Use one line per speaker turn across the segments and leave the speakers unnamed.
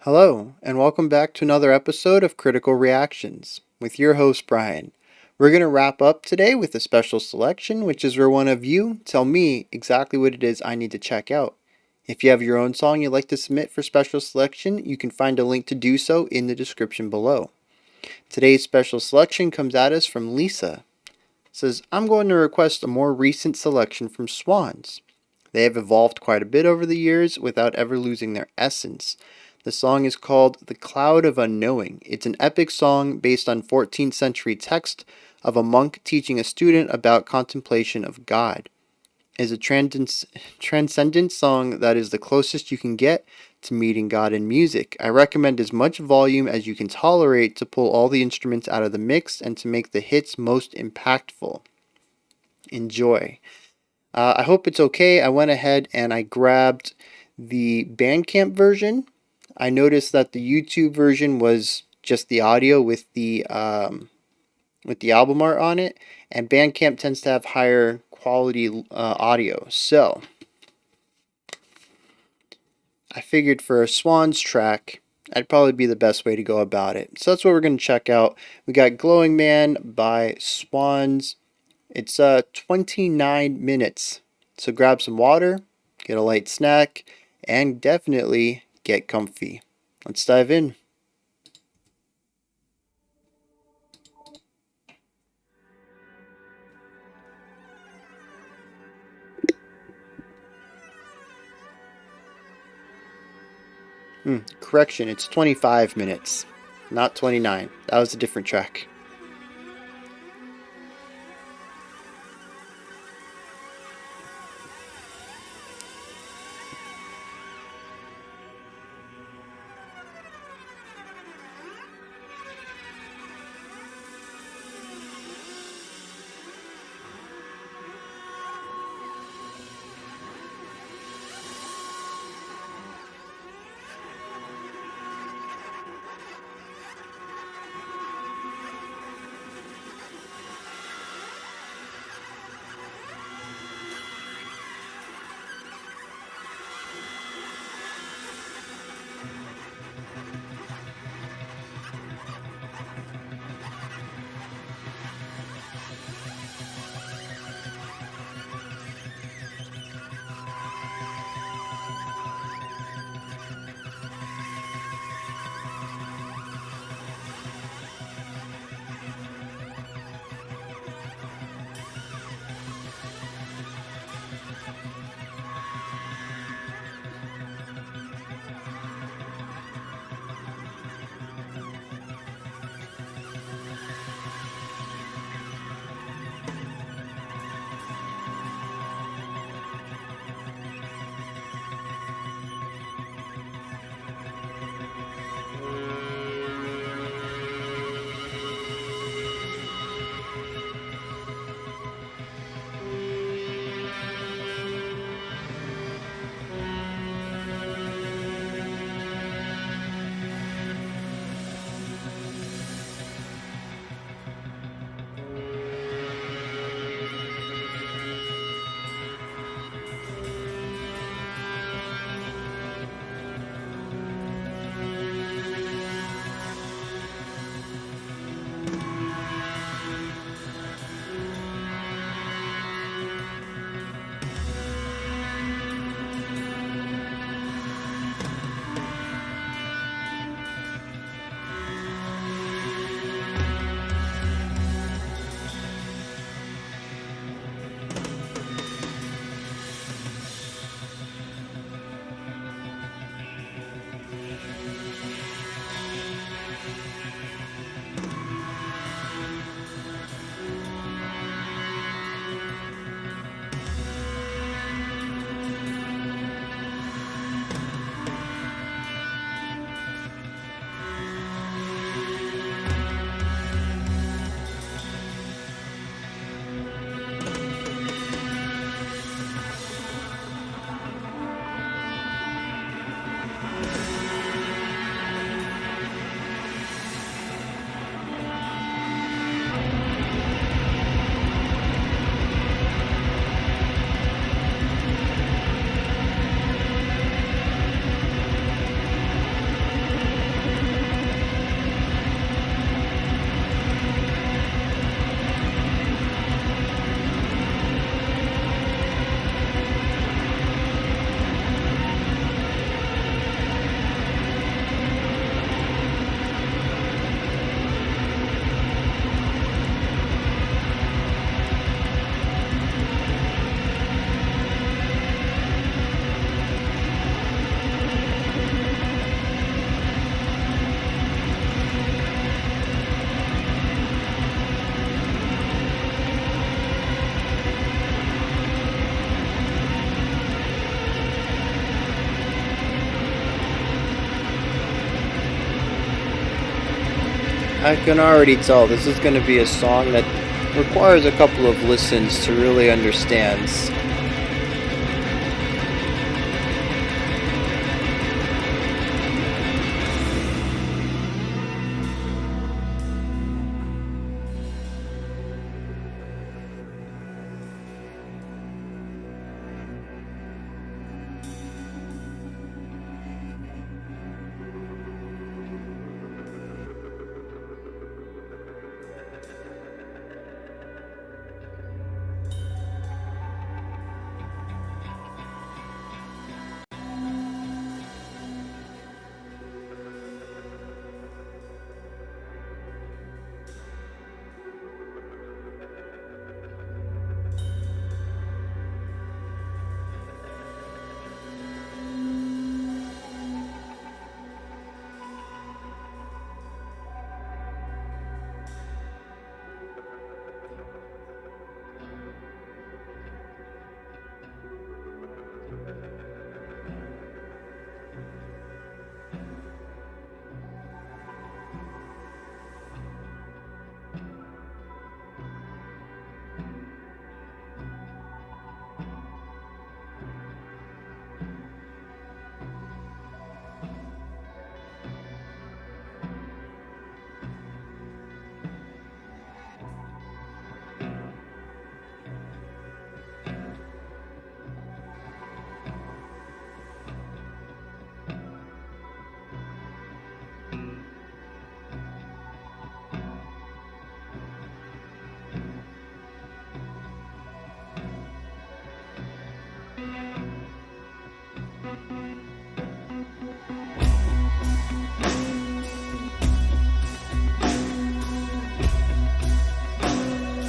Hello, and welcome back to another episode of Critical Reactions with your host, Bryan. We're going to wrap up today with a special selection, which is where one of you tell me exactly what it is I need to check out. If you have your own song you'd like to submit for special selection, you can find a link to do so in the description below. Today's special selection comes at us from Lisa. It says, I'm going to request a more recent selection from Swans. They have evolved quite a bit over the years without ever losing their essence. The song is called The Cloud of Unknowing. It's an epic song based on 14th century text of a monk teaching a student about contemplation of God. It's a transcendent song that is the closest you can get to meeting God in music. I recommend as much volume as you can tolerate to pull all the instruments out of the mix and to make the hits most impactful. Enjoy. I hope it's okay. I went ahead and I grabbed the Bandcamp version. I noticed that the YouTube version was just the audio with the album art on it, and Bandcamp tends to have higher quality audio. So I figured for a Swans track, that'd probably be the best way to go about it. So that's what we're going to check out. We got Glowing Man by Swans. It's 29 minutes. So grab some water, get a light snack, and definitely get comfy. Let's dive in. Correction, it's 25 minutes, not 29. That was a different track. I can already tell this is going to be a song that requires a couple of listens to really understand.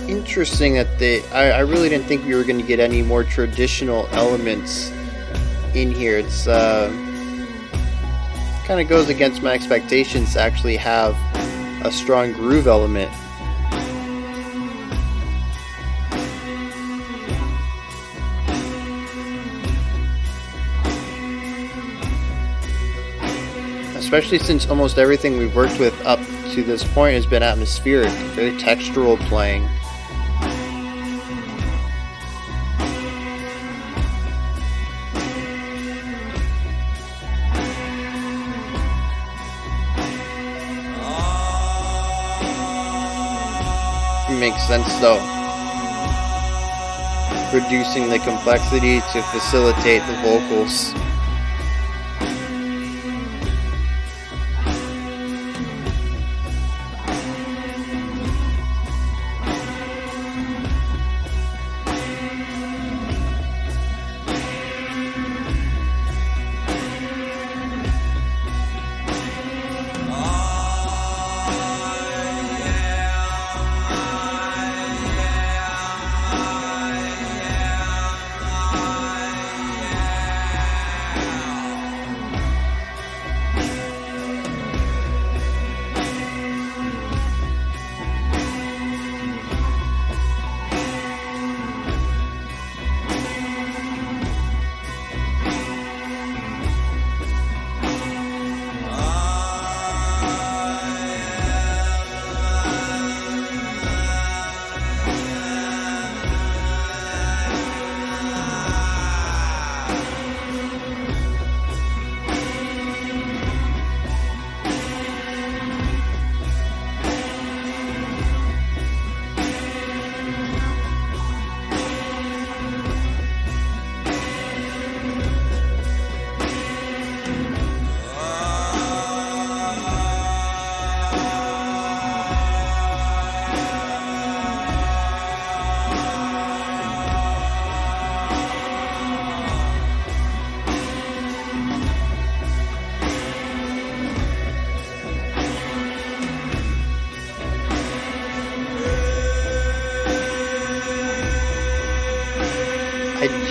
Interesting that I really didn't think we were going to get any more traditional elements in here. It's kind of goes against my expectations to actually have a strong groove element. Especially since almost everything we've worked with up to this point has been atmospheric, very textural playing. Makes sense though. Reducing the complexity to facilitate the vocals.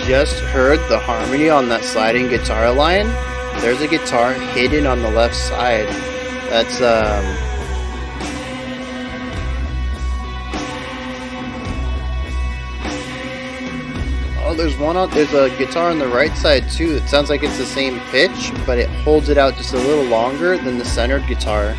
Just heard the harmony on that sliding guitar line. There's a guitar hidden on the left side. That's oh, there's a guitar on the right side too. It sounds like it's the same pitch, but it holds it out just a little longer than the centered guitar.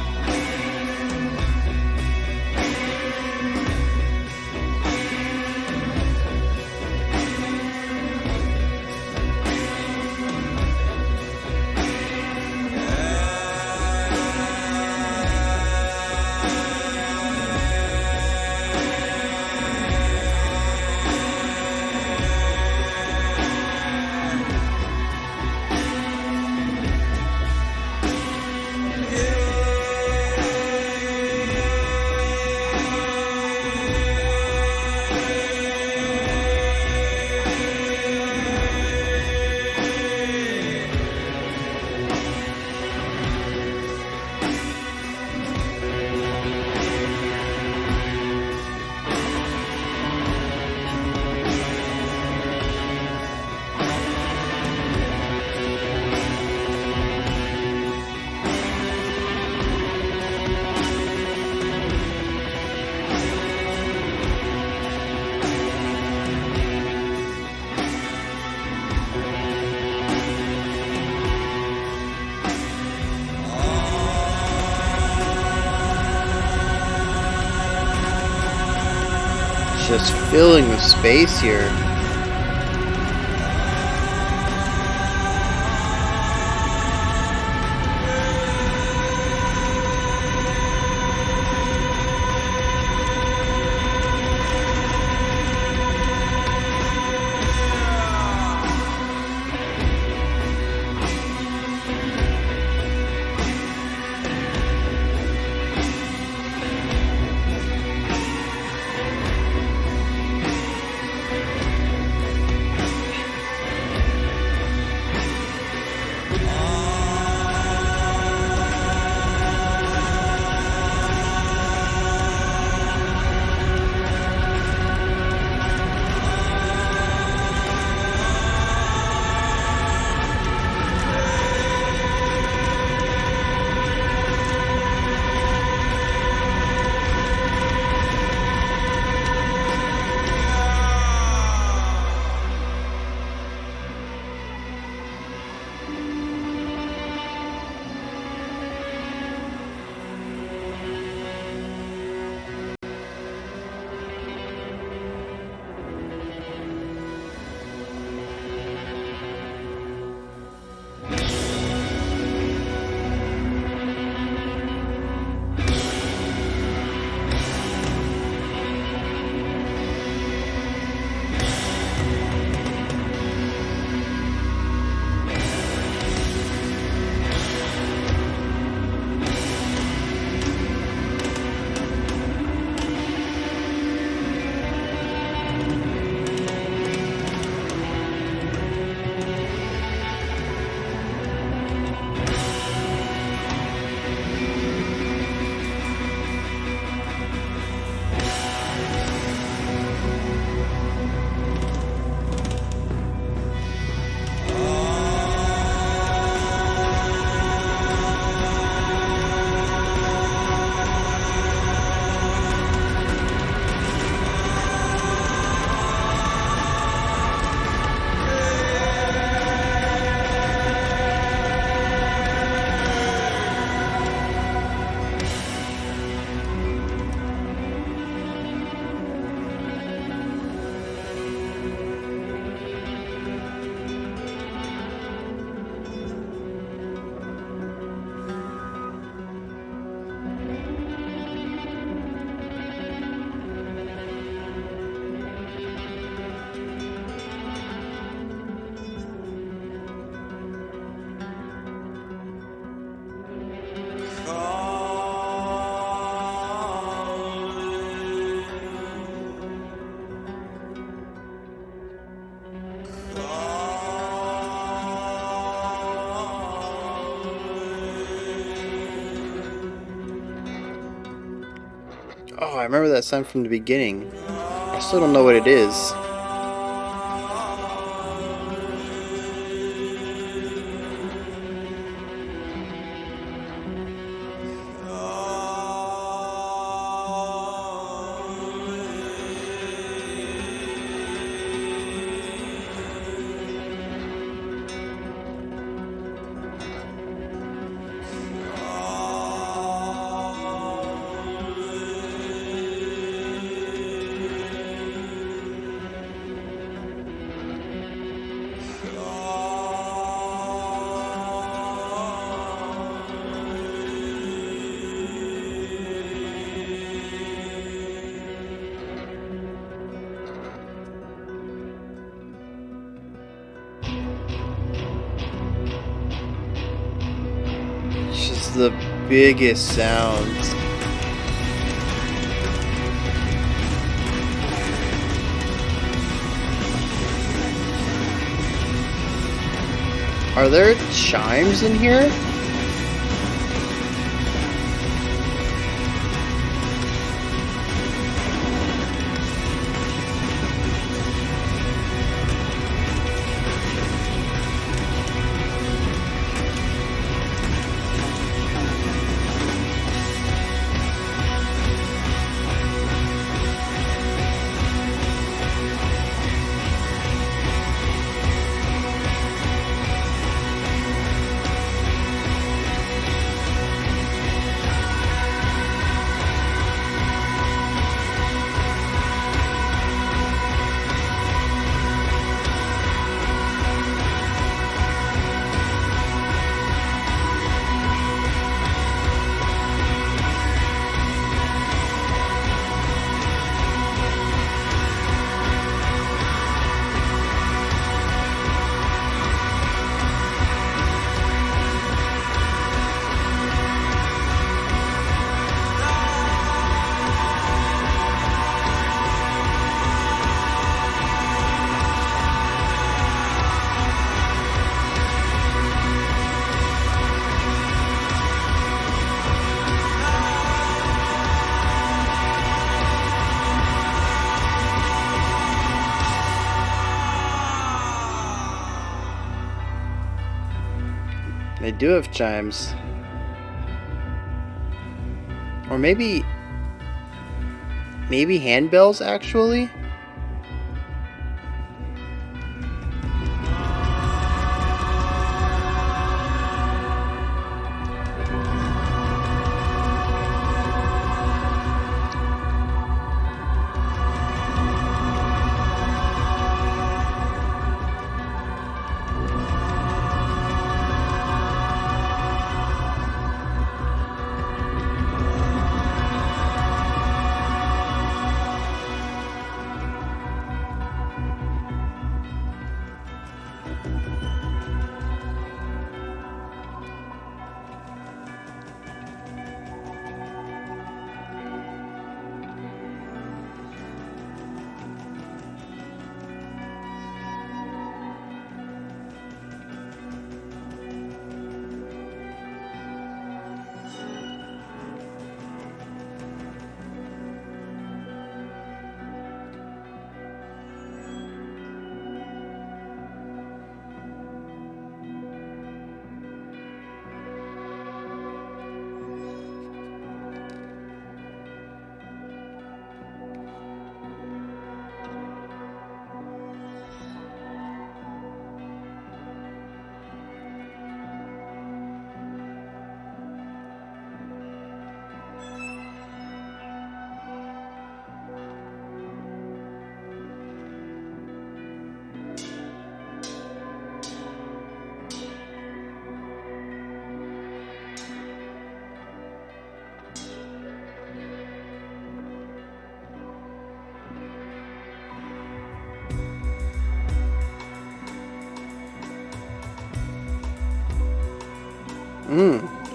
just filling with space here. Oh, I remember that sound from the beginning. I still don't know what it is. Just the biggest sounds. Are there chimes in here? They do have chimes. Or maybe handbells, actually?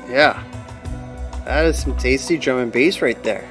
Yeah. That is some tasty drum and bass right there.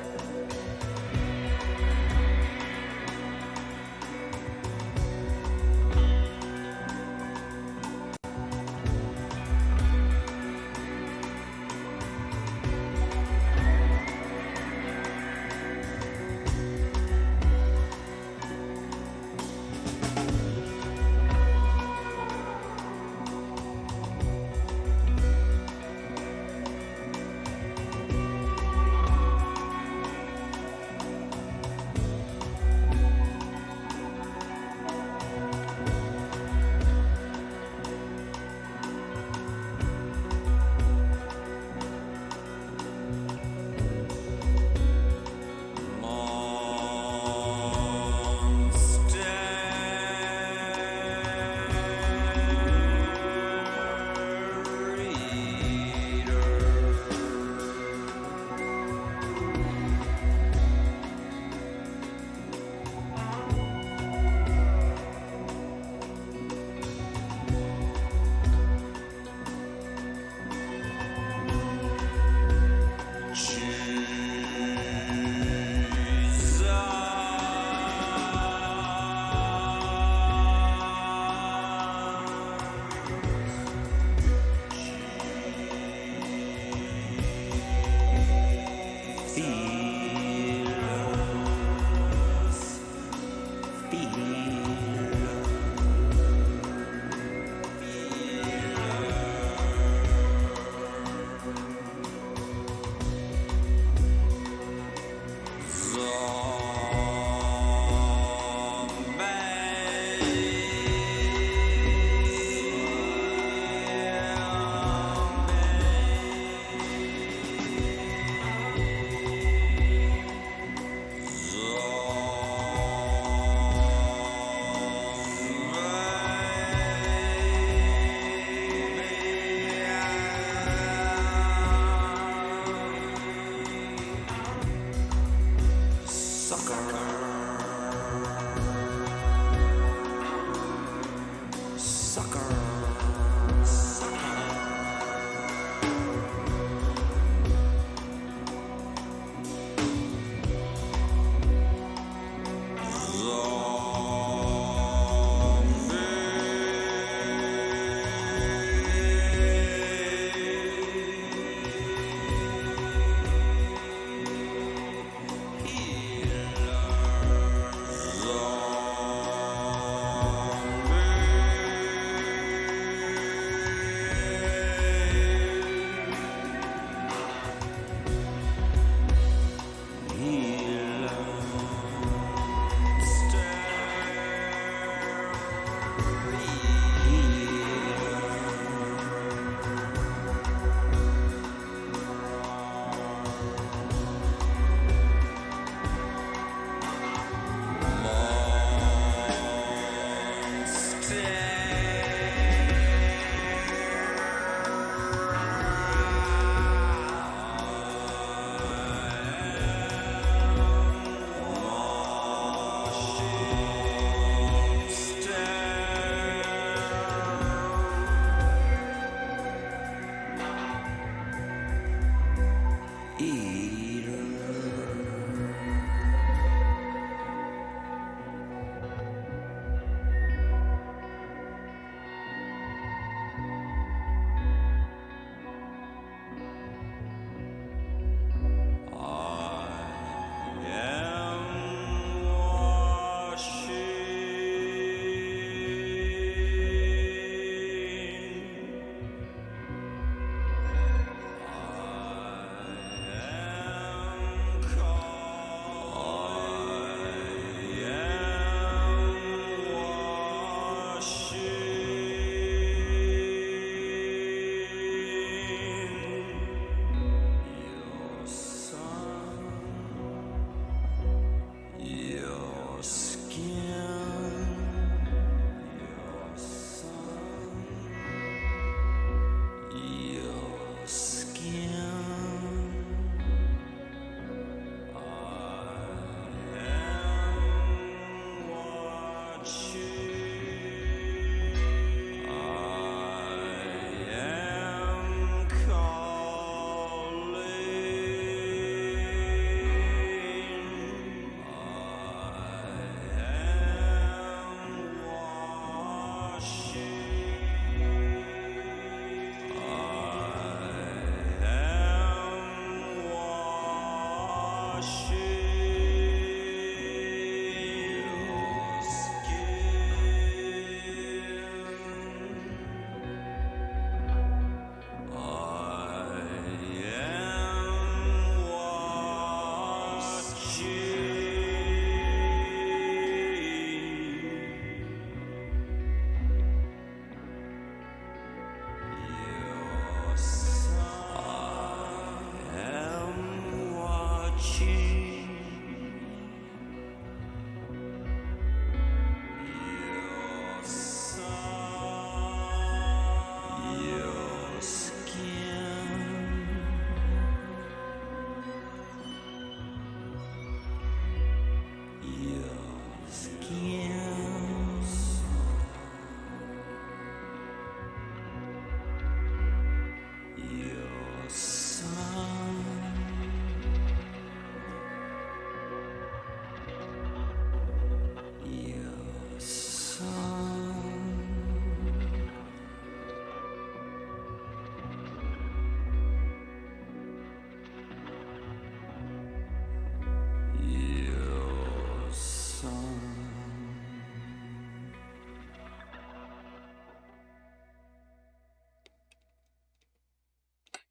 eater.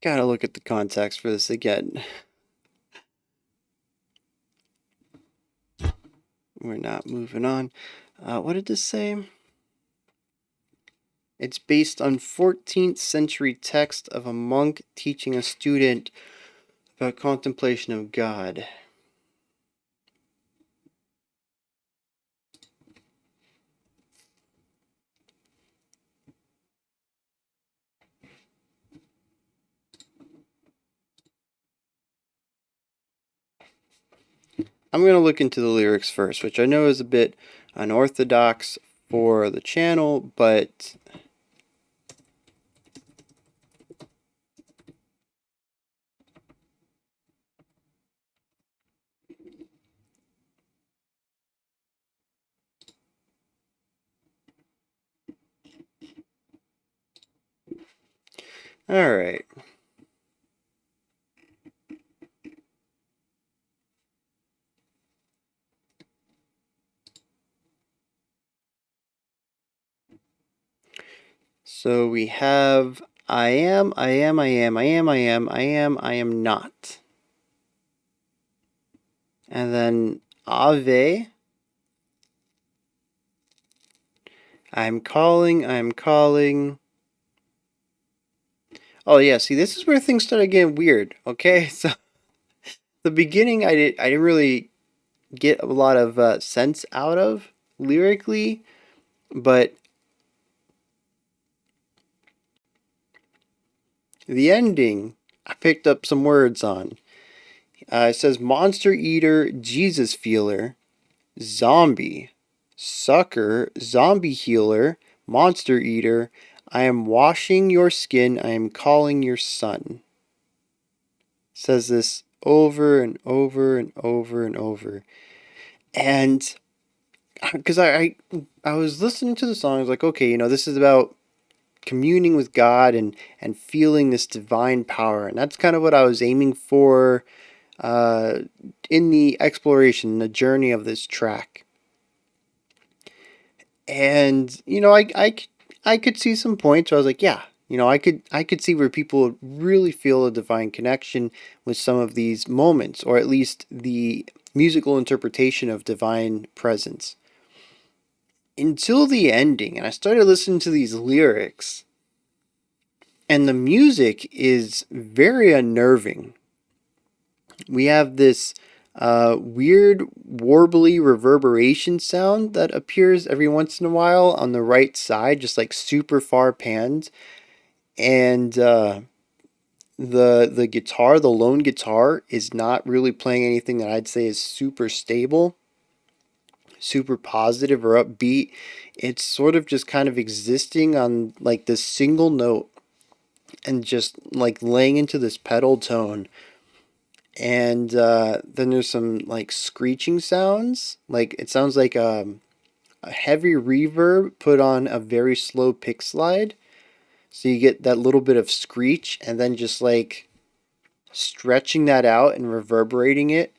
Gotta look at the context for this again. We're not moving on. What did this say? It's based on 14th century text of a monk teaching a student about contemplation of God. I'm going to look into the lyrics first, which I know is a bit unorthodox for the channel, but all right. So we have I am, I am, I am, I am, I am, I am, I am not. And then Ave. I'm calling, I'm calling. Oh yeah, see this is where things started getting weird, okay? So the beginning I didn't really get a lot of sense out of lyrically, but the ending I picked up some words on. It says monster eater, Jesus feeler, zombie, sucker, zombie healer, monster eater. I am washing your skin. I am calling your son. says this over and over and over and over. And because I was listening to the song, I was like, okay, this is about communing with God and feeling this divine power, and that's kind of what I was aiming for uh, in the exploration, the journey of this track. And I could see some points where I was like, yeah, I could see where people really feel a divine connection with some of these moments, or at least the musical interpretation of divine presence. Until the ending, and I started listening to these lyrics, and the music is very unnerving. We have this weird warbly reverberation sound that appears every once in a while on the right side, just like super far panned. And the guitar, the lone guitar, is not really playing anything that I'd say is super stable, super positive or upbeat. It's sort of just kind of existing on like this single note and just like laying into this pedal tone. And then there's some like screeching sounds. Like it sounds like a heavy reverb put on a very slow pick slide. So you get that little bit of screech and then just like stretching that out and reverberating it.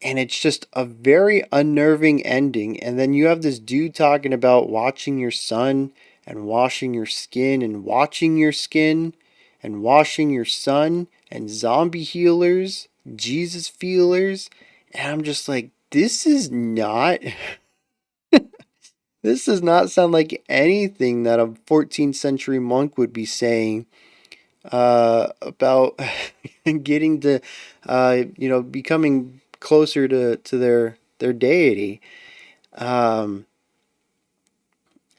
And it's just a very unnerving ending. And then you have this dude talking about watching your son and washing your skin and watching your skin and washing your son and zombie healers, Jesus feelers. And I'm just like, this is not. This does not sound like anything that a 14th century monk would be saying about getting to, becoming closer to their deity. Um,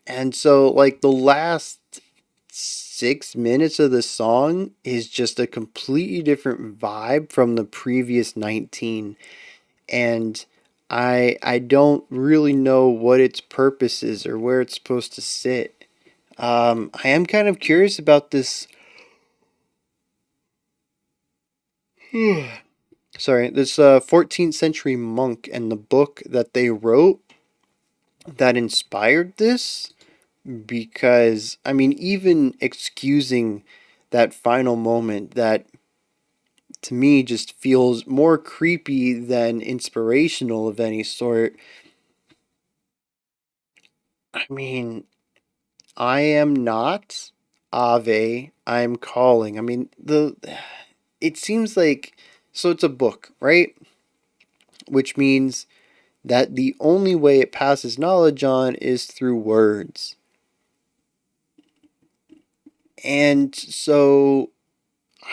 and so, like, the last 6 minutes of the song is just a completely different vibe from the previous 19. And I don't really know what its purpose is or where it's supposed to sit. I am kind of curious about this. Sorry, this 14th century monk and the book that they wrote that inspired this. Because, I mean, even excusing that final moment that to me just feels more creepy than inspirational of any sort. I mean, I am not Ave, I'm calling. I mean, it seems like, so it's a book, right? Which means that the only way it passes knowledge on is through words. And so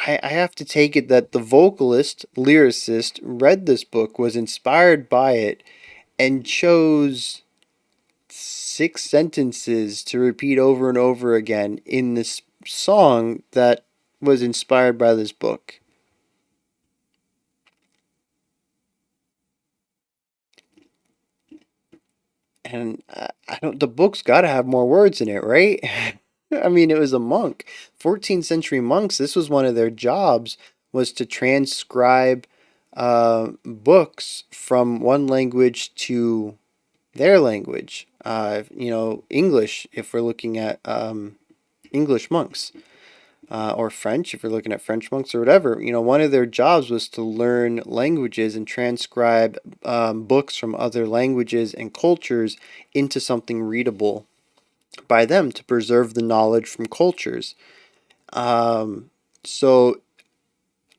I have to take it that the vocalist, lyricist, read this book, was inspired by it, and chose 6 sentences to repeat over and over again in this song that was inspired by this book. And I don't. The book's got to have more words in it, right? I mean, it was a monk. 14th century monks. This was one of their jobs, was to transcribe books from one language to their language. English if we're looking at English monks. Or French, if you're looking at French monks or whatever, one of their jobs was to learn languages and transcribe books from other languages and cultures into something readable by them to preserve the knowledge from cultures. So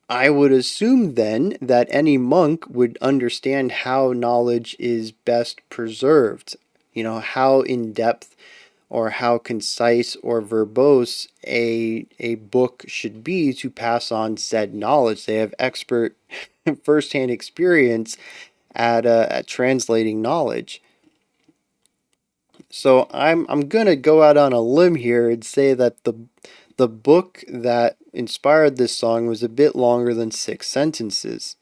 I would assume then that any monk would understand how knowledge is best preserved, how in depth or how concise or verbose a book should be to pass on said knowledge. They have expert firsthand experience at translating knowledge. So I'm gonna go out on a limb here and say that the book that inspired this song was a bit longer than 6 sentences.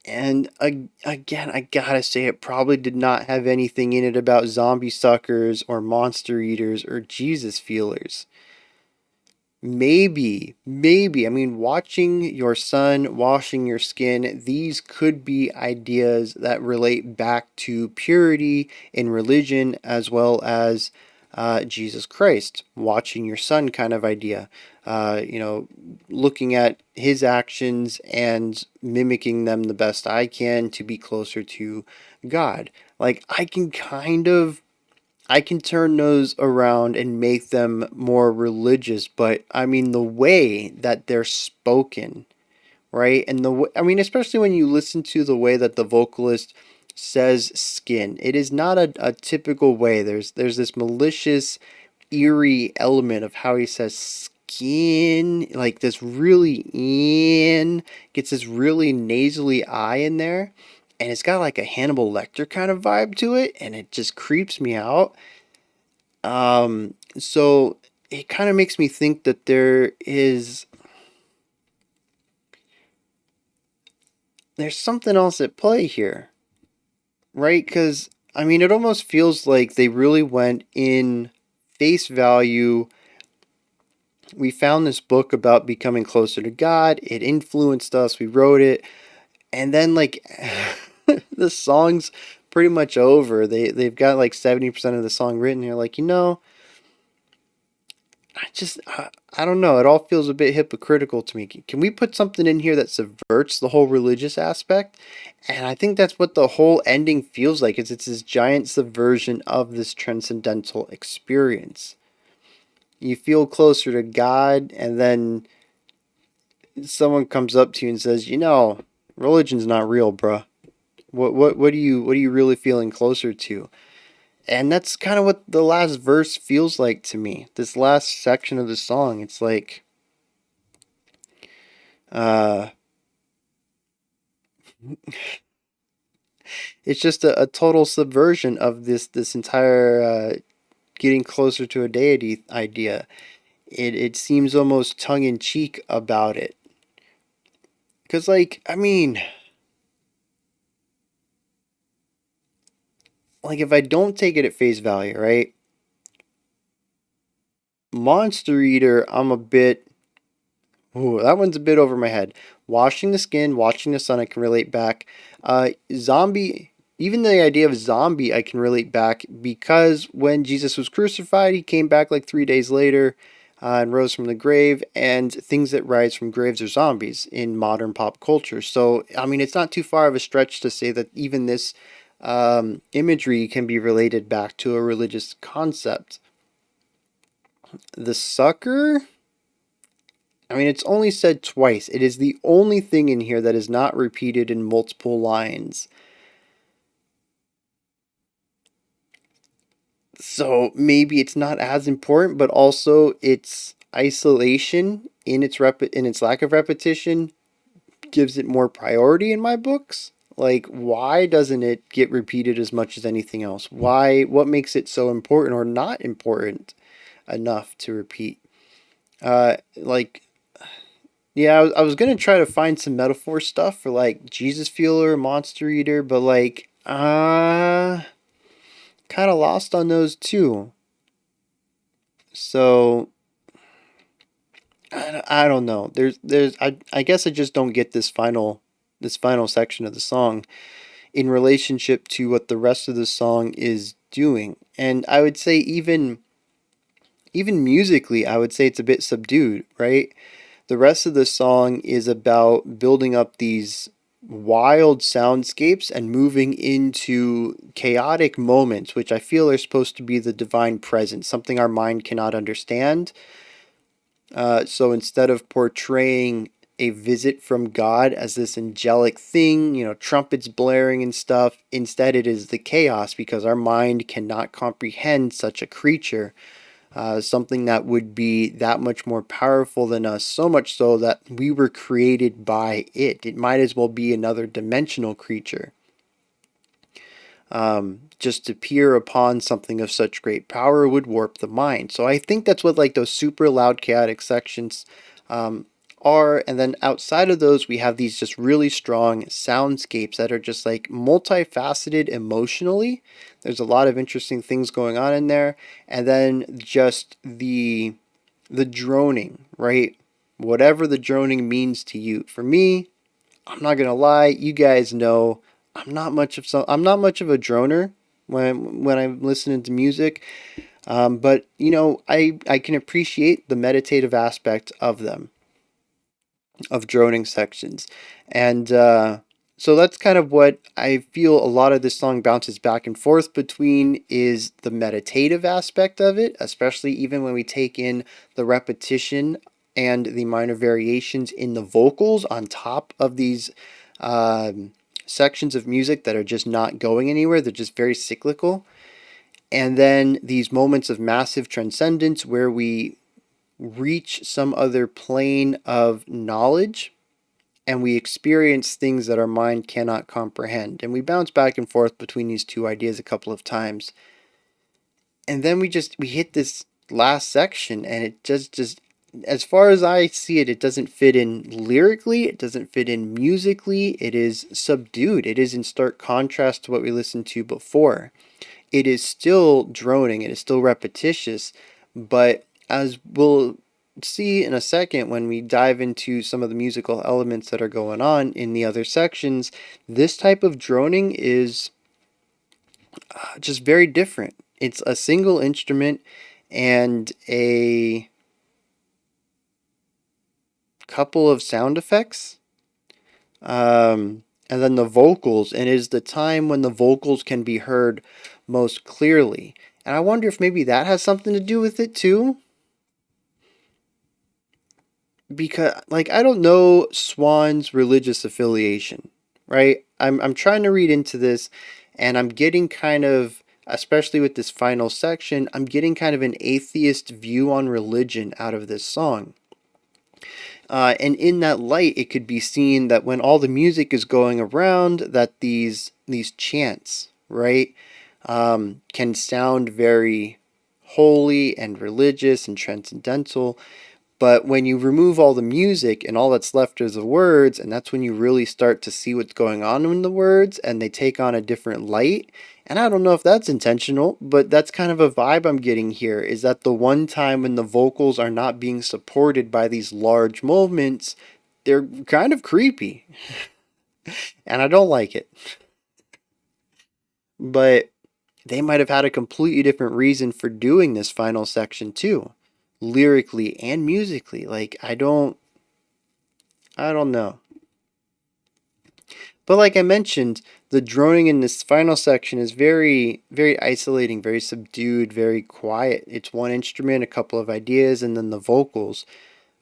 And again, I gotta say, it probably did not have anything in it about zombie suckers or monster eaters or Jesus feelers. maybe. I mean, watching your sun, washing your skin, these could be ideas that relate back to purity in religion as well as Jesus Christ, watching your son kind of idea. You know, looking at his actions and mimicking them the best I can to be closer to God. Like, I can turn those around and make them more religious, but I mean, the way that they're spoken, right? And I mean, especially when you listen to the way that the vocalist says skin, it is not a typical way. There's this malicious, eerie element of how he says skin, like this really in, gets this really nasally I in there. And it's got like a Hannibal Lecter kind of vibe to it, and it just creeps me out. So it kind of makes me think that there's something else at play here, right? Because I mean, it almost feels like they really went in face value. We found this book about becoming closer to God. It influenced us. We wrote it, and then like the song's pretty much over. They've got like 70% of the song written. You're like, I don't know. It all feels a bit hypocritical to me. Can we put something in here that subverts the whole religious aspect? And I think that's what the whole ending feels like. It's this giant subversion of this transcendental experience. You feel closer to God, and then someone comes up to you and says, religion's not real, bruh. What are you really feeling closer to? And that's kind of what the last verse feels like to me. This last section of the song, it's like uh it's just a total subversion of this entire getting closer to a deity idea. It seems almost tongue in cheek about it. Cuz like, I mean, like if I don't take it at face value, right? Monster Eater, I'm a bit. Ooh, that one's a bit over my head. Washing the skin, watching the sun, I can relate back. Zombie, even the idea of zombie, I can relate back because when Jesus was crucified, he came back like 3 days later and rose from the grave, and things that rise from graves are zombies in modern pop culture. So, I mean, it's not too far of a stretch to say that even this imagery can be related back to a religious concept. The sucker. I mean, it's only said twice. It is the only thing in here that is not repeated in multiple lines. So maybe it's not as important, but also its isolation in its lack of repetition gives it more priority in my books. Like, why doesn't it get repeated as much as anything else? Why? What makes it so important or not important enough to repeat? Like, yeah, I was gonna try to find some metaphor stuff for like Jesus Feeler, Monster Eater, but like, kind of lost on those too. So I don't know. I guess I just don't get this final section of the song in relationship to what the rest of the song is doing, and I would say even musically, I would say it's a bit subdued, right? The rest of the song is about building up these wild soundscapes and moving into chaotic moments, which I feel are supposed to be the divine presence, something our mind cannot understand. So instead of portraying a visit from God as this angelic thing, trumpets blaring and stuff, instead it is the chaos because our mind cannot comprehend such a creature, something that would be that much more powerful than us, so much so that we were created by it. It might as well be another dimensional creature. Just to peer upon something of such great power would warp the mind. So I think that's what like those super loud chaotic sections are. And then outside of those, we have these just really strong soundscapes that are just like multifaceted emotionally. There's a lot of interesting things going on in there. And then just the droning, right? Whatever the droning means to you. For me, I'm not gonna lie, you guys know I'm not much of a droner when I'm listening to music. But I can appreciate the meditative aspect of them, of droning sections. And so that's kind of what I feel a lot of this song bounces back and forth between, is the meditative aspect of it, especially even when we take in the repetition and the minor variations in the vocals on top of these sections of music that are just not going anywhere. They're just very cyclical. And then these moments of massive transcendence where we reach some other plane of knowledge and we experience things that our mind cannot comprehend. And we bounce back and forth between these two ideas a couple of times. And then we hit this last section, and it just as far as I see it, it doesn't fit in lyrically, it doesn't fit in musically, it is subdued. It is in stark contrast to what we listened to before. It is still droning, it is still repetitious, but as we'll see in a second when we dive into some of the musical elements that are going on in the other sections, this type of droning is just very different. It's a single instrument and a couple of sound effects. And then the vocals, and it is the time when the vocals can be heard most clearly. And I wonder if maybe that has something to do with it too. Because, like, I don't know Swans' religious affiliation, right? I'm trying to read into this, and I'm getting kind of, especially with this final section, I'm getting kind of an atheist view on religion out of this song. And in that light, it could be seen that when all the music is going around, that these chants, right, can sound very holy and religious and transcendental. But when you remove all the music and all that's left is the words, and that's when you really start to see what's going on in the words, and they take on a different light. And I don't know if that's intentional, but that's kind of a vibe I'm getting here, is that the one time when the vocals are not being supported by these large movements, they're kind of creepy. And I don't like it. But they might have had a completely different reason for doing this final section too, lyrically and musically. Like I don't know. But like I mentioned, the droning in this final section is very, very isolating, very subdued, very quiet. It's one instrument, a couple of ideas, and then the vocals.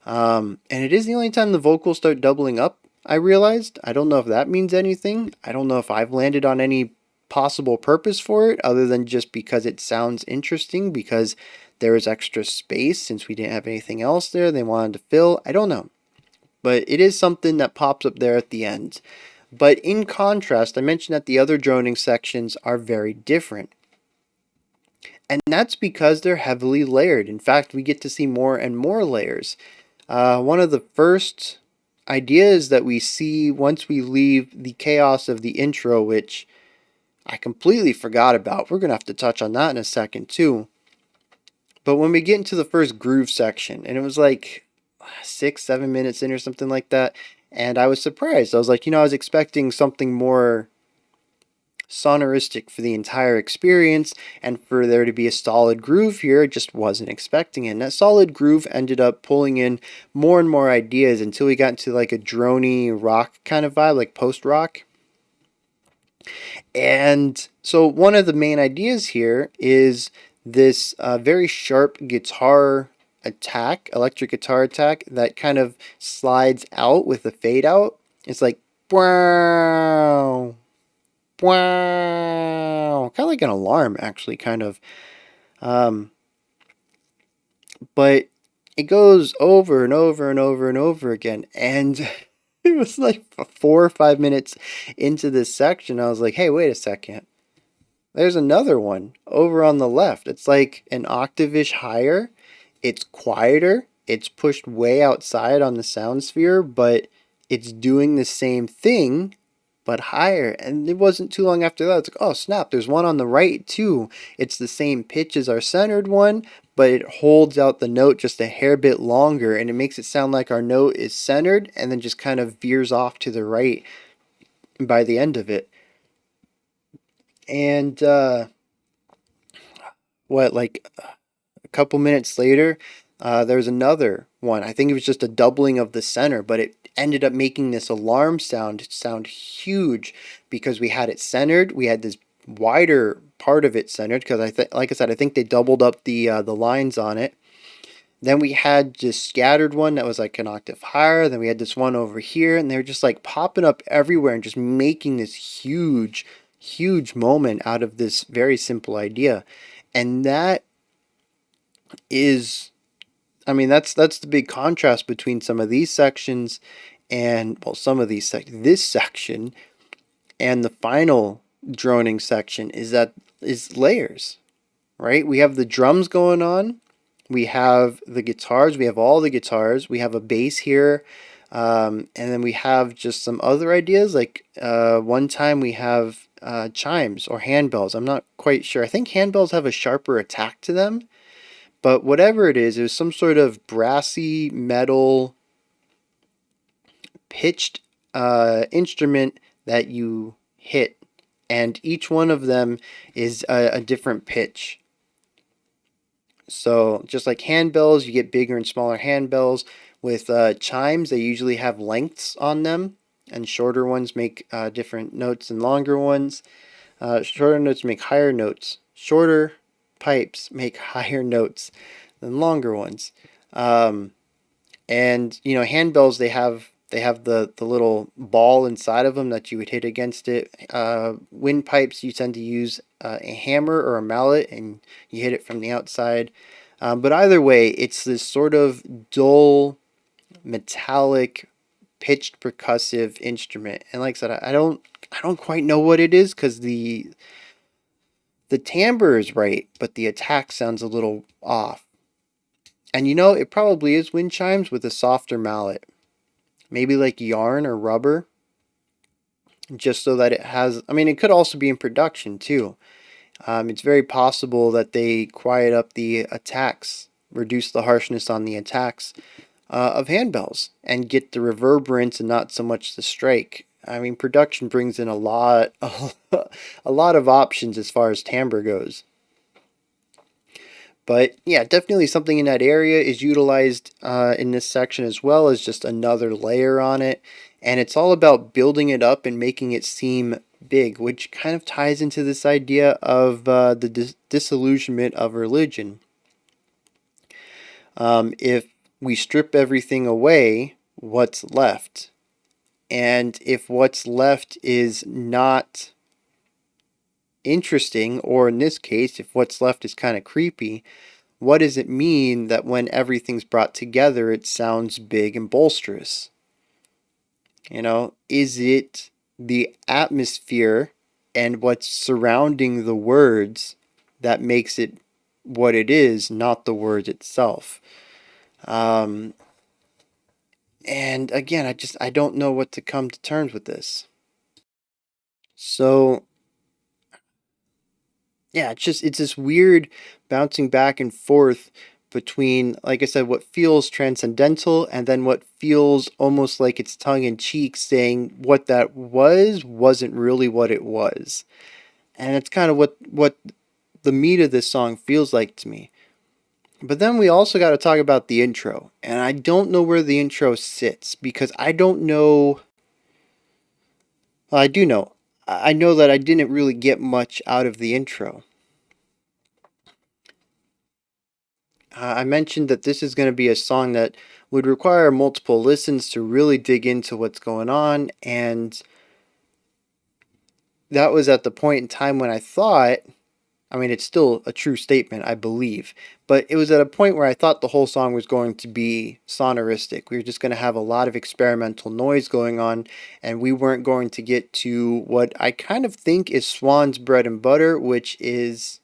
And it is the only time the vocals start doubling up, I realized. I don't know if that means anything. I don't know if I've landed on any possible purpose for it other than just because it sounds interesting, because there is extra space since we didn't have anything else there they wanted to fill. I don't know. But it is something that pops up there at the end. But in contrast, I mentioned that the other droning sections are very different. And that's because they're heavily layered. In fact, we get to see more and more layers. One of the first ideas that we see once we leave the chaos of the intro, which I completely forgot about. We're going to have to touch on that in a second, too. But when we get into the first groove section, and it was like 6, 7 minutes in or something like that, and I was surprised. I was like, I was expecting something more sonoristic for the entire experience, and for there to be a solid groove here, I just wasn't expecting it. And that solid groove ended up pulling in more and more ideas until we got into like a droney rock kind of vibe, like post rock. And so one of the main ideas here is this very sharp guitar attack, electric guitar attack, that kind of slides out with a fade out. It's like wow, wow, kind of like an alarm, actually, kind of. Um, but it goes over and over and over and over again, and it was like 4 or 5 minutes into this section. I was like, hey, wait a second. There's another one over on the left. It's like an octave-ish higher. It's quieter. It's pushed way outside on the sound sphere, but it's doing the same thing but higher. And it wasn't too long after that, it's like, oh snap, there's one on the right too. It's the same pitch as our centered one, but it holds out the note just a hair bit longer, and it makes it sound like our note is centered and then just kind of veers off to the right by the end of it. And like a couple minutes later, there was another one. I think it was just a doubling of the center, but it ended up making this alarm sound huge because we had it centered. We had this wider part of it centered because like I said, I think they doubled up the lines on it. Then we had this scattered one that was like an octave higher. Then we had this one over here, and they were just like popping up everywhere and just making this huge moment out of this very simple idea. And that is, I mean, that's the big contrast between some of these sections and, well, some of these this section and the final droning section is layers, right? We have the drums going on, we have the guitars, we have all the guitars, we have a bass here, and then we have just some other ideas. Like one time we have chimes or handbells. I'm not quite sure. I think handbells have a sharper attack to them, but whatever it was some sort of brassy metal pitched instrument that you hit, and each one of them is a different pitch. So just like handbells, you get bigger and smaller handbells. With chimes, they usually have lengths on them, and shorter ones make different notes than longer ones. Shorter notes make higher notes. Shorter pipes make higher notes than longer ones. And handbells, they have the little ball inside of them that you would hit against it. Windpipes, you tend to use a hammer or a mallet, and you hit it from the outside. But either way, it's this sort of dull, metallic, pitched percussive instrument. And like I said, I don't quite know what it is because the timbre is right, but the attack sounds a little off. And it probably is wind chimes with a softer mallet. Maybe like yarn or rubber, just so that it has. I mean, it could also be in production too. It's very possible that they quiet up the attacks, reduce the harshness on the attacks of handbells, and get the reverberance and not so much the strike. I mean, production brings in a lot of options as far as timbre goes. But yeah, definitely something in that area is utilized in this section as well as just another layer on it. And it's all about building it up and making it seem big, which kind of ties into this idea of the disillusionment of religion. If we strip everything away, what's left? And if what's left is not interesting, or in this case, if what's left is kind of creepy, what does it mean that when everything's brought together, it sounds big and bolsterous? Is it the atmosphere and what's surrounding the words that makes it what it is, not the word itself? And again, I don't know what to come to terms with this. So yeah, it's this weird bouncing back and forth between, like I said, what feels transcendental and then what feels almost like it's tongue in cheek, saying what that wasn't really what it was. And it's kind of what the meat of this song feels like to me. But then we also got to talk about the intro. And I don't know where the intro sits because I don't know. Well, I do know. I know that I didn't really get much out of the intro. I mentioned that this is going to be a song that would require multiple listens to really dig into what's going on, and that was at the point in time when I thought, I mean, it's still a true statement, I believe, but it was at a point where I thought the whole song was going to be sonoristic. We were just going to have a lot of experimental noise going on, and we weren't going to get to what I kind of think is Swans' bread and butter, which is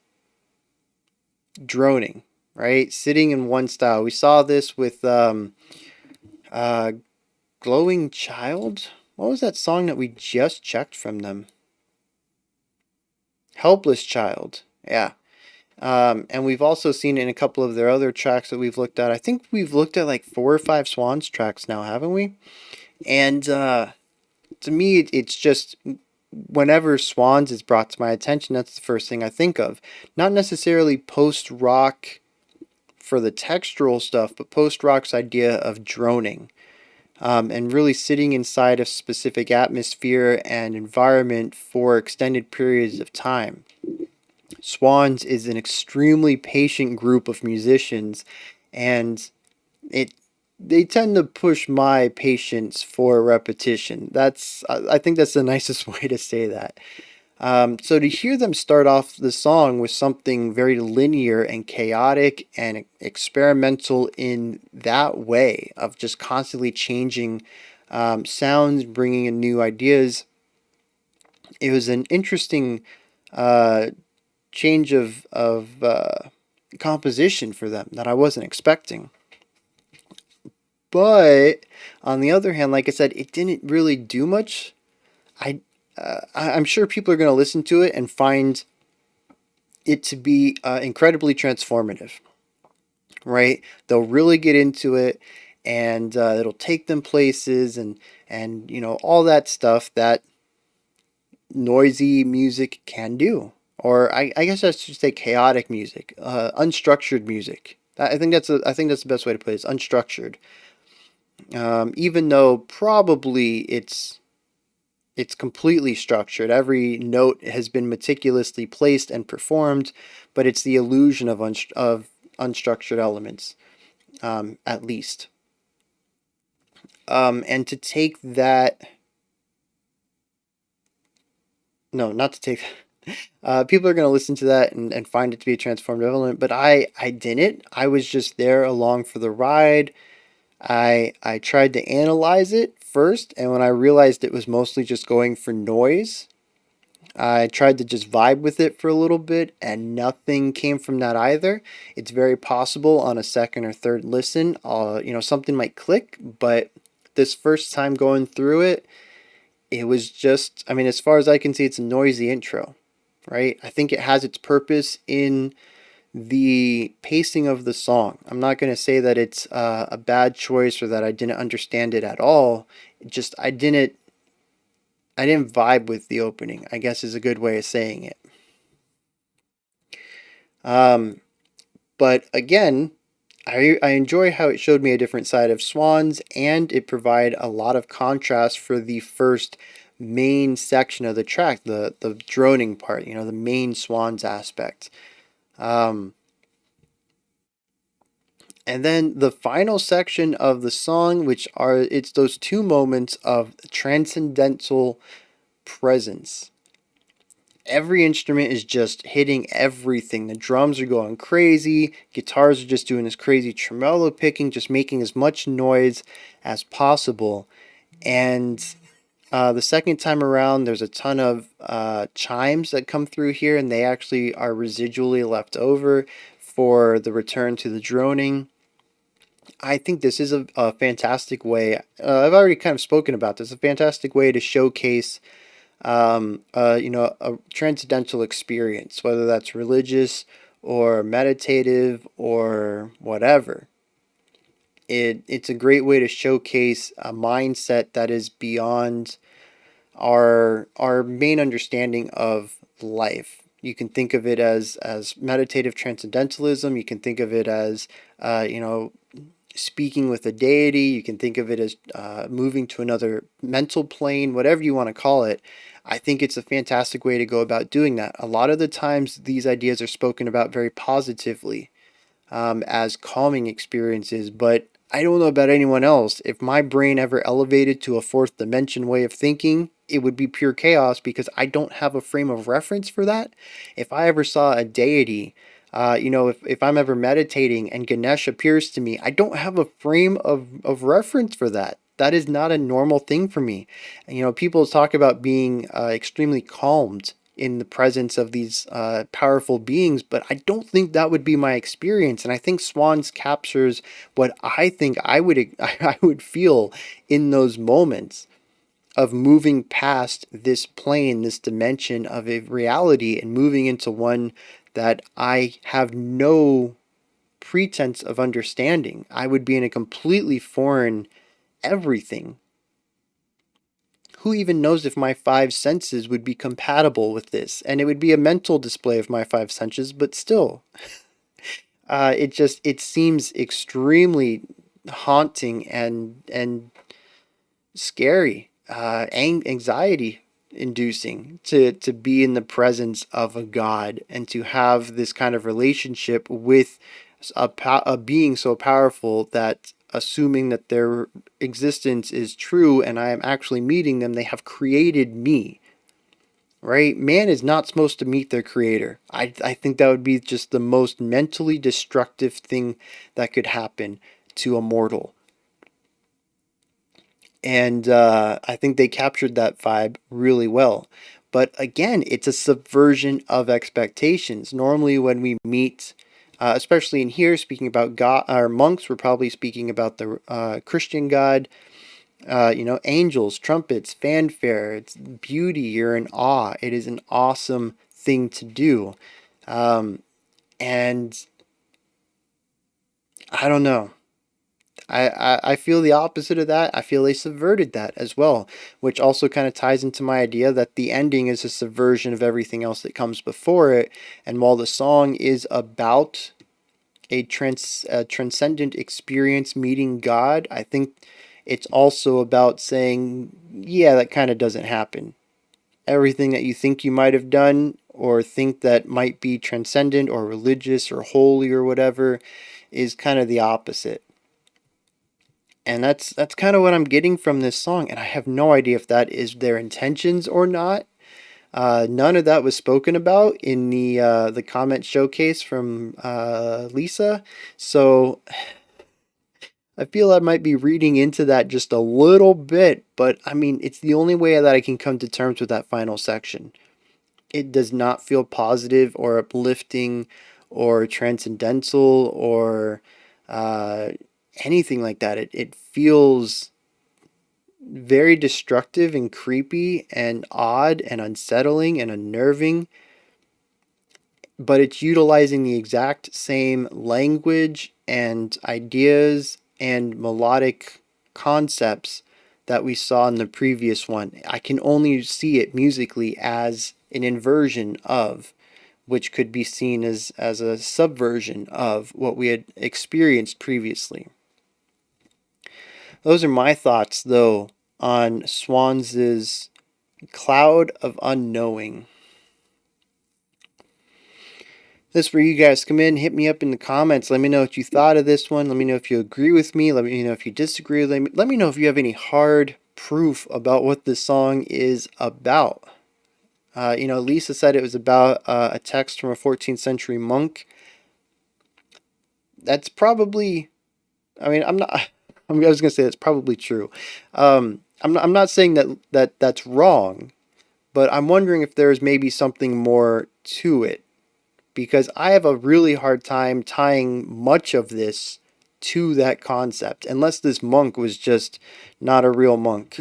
droning, right? Sitting in one style. We saw this with uh, Glowing Child, What was that song that we just checked from them? Helpless Child. Yeah. And we've also seen it in a couple of their other tracks that we've looked at. I think we've looked at like 4 or 5 Swans tracks now, haven't we? And to me, it's just whenever Swans is brought to my attention, that's the first thing I think of. Not necessarily post rock for the textural stuff, but post rock's idea of droning. And really sitting inside a specific atmosphere and environment for extended periods of time. Swans is an extremely patient group of musicians, and it they tend to push my patience for repetition. I think that's the nicest way to say that. So to hear them start off the song with something very linear and chaotic and experimental in that way of just constantly changing sounds, bringing in new ideas, it was an interesting uh, change of composition for them that I wasn't expecting. But on the other hand, like I said, it didn't really do much. I'm sure people are going to listen to it and find it to be incredibly transformative, right? They'll really get into it, and it'll take them places, and all that stuff that noisy music can do, or I guess I should say chaotic music, unstructured music. I think that's the best way to put it. It's unstructured, even though probably it's completely structured. Every note has been meticulously placed and performed, but it's the illusion of unstructured elements, at least. And to take that, no, not to take. People are going to listen to that and find it to be a transformative element, but I didn't. I was just there along for the ride. I tried to analyze it first, and when I realized it was mostly just going for noise, I tried to just vibe with it for a little bit, and nothing came from that either. It's very possible on a second or third listen, something might click, but this first time going through it, it was just, I mean, as far as I can see, it's a noisy intro, right? I think it has its purpose in the pacing of the song. I'm not going to say that it's a bad choice or that I didn't understand it at all. It just I didn't vibe with the opening, I guess is a good way of saying it. Um, but again, I enjoy how it showed me a different side of Swans, and it provided a lot of contrast for the first main section of the track, the droning part, the main Swans aspect. Um, and then the final section of the song, it's those two moments of transcendental presence. Every instrument is just hitting everything. The drums are going crazy. Guitars are just doing this crazy tremolo picking, just making as much noise as possible. And the second time around, there's a ton of chimes that come through here, and they actually are residually left over for the return to the droning. I think this is a fantastic way. I've already kind of spoken about this. A fantastic way to showcase a transcendental experience, whether that's religious or meditative or whatever. It's a great way to showcase a mindset that is beyond our main understanding of life. You can think of it as meditative transcendentalism. You can think of it as speaking with a deity. You can think of it as moving to another mental plane, whatever you want to call it. I think it's a fantastic way to go about doing that. A lot of the times, these ideas are spoken about very positively as calming experiences, but I don't know about anyone else. If my brain ever elevated to a fourth dimension way of thinking, it would be pure chaos because I don't have a frame of reference for that. If I ever saw a deity, if I'm ever meditating and Ganesh appears to me, I don't have a frame of reference for that. That is not a normal thing for me. People talk about being extremely calmed in the presence of these powerful beings, but I don't think that would be my experience. And I think Swans captures what I think I would I would feel in those moments. of moving past this plane, this dimension of a reality, and moving into one that I have no pretense of understanding. I would be in a completely foreign everything. Who even knows if my five senses would be compatible with this? And it would be a mental display of my five senses, but still, it seems extremely haunting and scary, anxiety inducing to be in the presence of a god and to have this kind of relationship with a being so powerful that, assuming that their existence is true and I am actually meeting them, they have created me. Right? Man is not supposed to meet their creator. I think that would be just the most mentally destructive thing that could happen to a mortal. And I think they captured that vibe really well. But again, it's a subversion of expectations. Normally, when we meet, especially in here, speaking about God or monks, we're probably speaking about the Christian God. Angels, trumpets, fanfare. It's beauty. You're in awe. It is an awesome thing to do. And I don't know. I feel the opposite of that. I feel they subverted that as well, which also kind of ties into my idea that the ending is a subversion of everything else that comes before it. And while the song is about a transcendent experience meeting God, I think it's also about saying, yeah, that kind of doesn't happen. Everything that you think you might have done or think that might be transcendent or religious or holy or whatever is kind of the opposite. And that's kind of what I'm getting from this song, and I have no idea if that is their intentions or not. None of that was spoken about in the comment showcase from Lisa, so I feel I might be reading into that just a little bit. But I mean, it's the only way that I can come to terms with that final section. It does not feel positive or uplifting or transcendental or uh, anything like that. It feels very destructive and creepy and odd and unsettling and unnerving, but it's utilizing the exact same language and ideas and melodic concepts that we saw in the previous one. I can only see it musically as an inversion of, which could be seen as a subversion of what we had experienced previously. Those are my thoughts, though, on Swans' Cloud of Unknowing. This is where you guys come in, hit me up in the comments. Let me know what you thought of this one. Let me know if you agree with me. Let me know if you disagree. Let me know if you have any hard proof about what this song is about. Lisa said it was about a text from a 14th century monk. That's probably, I mean, I'm not, I was going to say that's probably true. I'm not saying that's wrong, but I'm wondering if there's maybe something more to it, because I have a really hard time tying much of this to that concept, unless this monk was just not a real monk.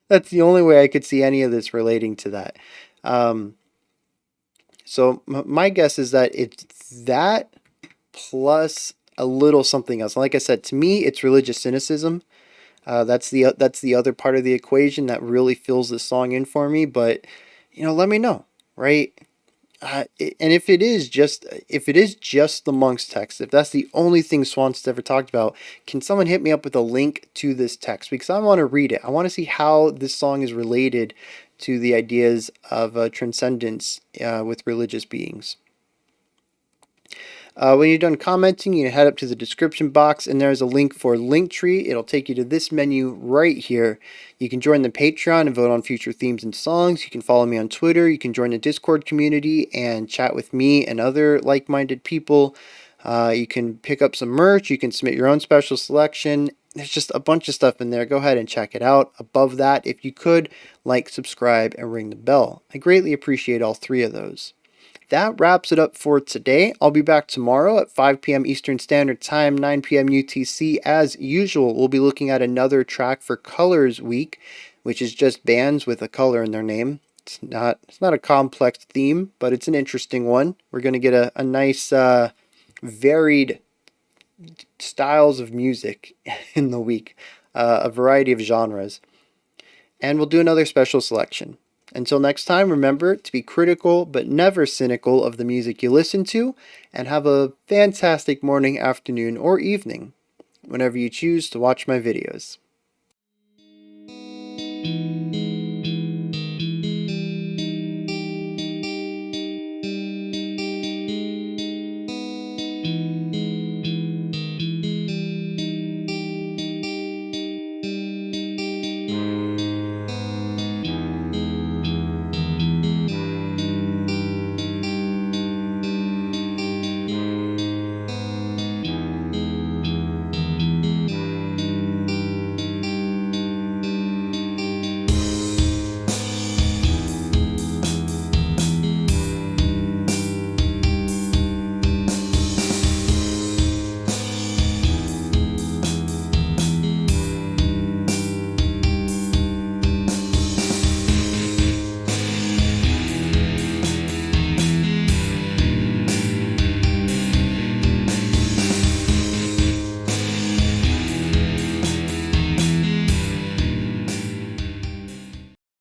That's the only way I could see any of this relating to that. Um, so my guess is that it's that plus a little something else. Like I said, to me, it's religious cynicism. That's the other part of the equation that really fills this song in for me. But let me know, right? And if it is just the monk's text, if that's the only thing Swans ever talked about, can someone hit me up with a link to this text? Because I want to read it. I want to see how this song is related to the ideas of transcendence with religious beings. When you're done commenting, you head up to the description box, and there's a link for Linktree. It'll take you to this menu right here. You can join the Patreon and vote on future themes and songs. You can follow me on Twitter. You can join the Discord community and chat with me and other like-minded people. You can pick up some merch. You can submit your own special selection. There's just a bunch of stuff in there. Go ahead and check it out. Above that, if you could, like, subscribe, and ring the bell. I greatly appreciate all three of those. That wraps it up for today. I'll be back tomorrow at 5 p.m. Eastern Standard Time, 9 p.m. UTC. As usual, we'll be looking at another track for Colors Week, which is just bands with a color in their name. It's not a complex theme, but it's an interesting one. We're going to get a nice varied styles of music in the week, a variety of genres. And we'll do another special selection. Until next time, remember to be critical but never cynical of the music you listen to, and have a fantastic morning, afternoon, or evening whenever you choose to watch my videos.